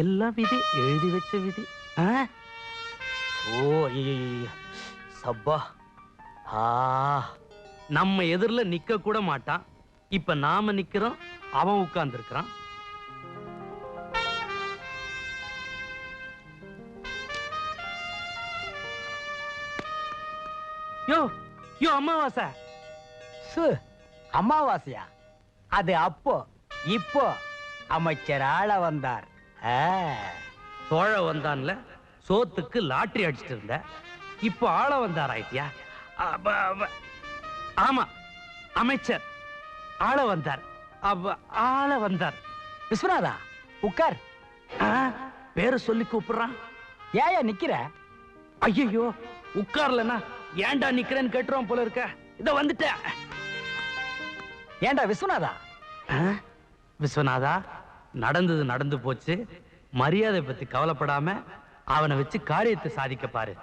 எல்லாம் விதி, எழுதி வச்ச விதி. ஓ ஐயோ, சப்பா. நம்ம எதிரில நிக்க கூட மாட்டான். இப்ப நாம நிக்கிறோம், அவன் உட்கார்ந்து இருக்கிறான். யோ யோ, அமாவாசை. அமாவாசையா? அது அப்போ. இப்போ அமைச்சர் ஆள வந்தார். சோழ வந்தான்ல, சோத்துக்கு லாட்டரி அடிச்சிட்டு இருந்த. இப்போ ஆள வந்தார் ஆயிட்டியா? ஆமா, அமைச்சர் ஆள வந்தார். ஆள வந்தார். விஸ்வநாதா, உட்கார். பேரு சொல்லி கூப்பிடுறான். ஏயா நிக்கிற? ஐயோ, உட்கார்லனா ஏன்டா நிக்கிறேன்னு கேட்டுருவான் போல இருக்க. இத வந்துட்டேன். ஏண்டா விஸ்வநாதா? விஸ்வநாதா, நடந்தது நடந்து போச்சு. மரியாதை பத்தி கவலைப்படாம அவனை வச்சு காரியத்தை சாதிக்க பாரு.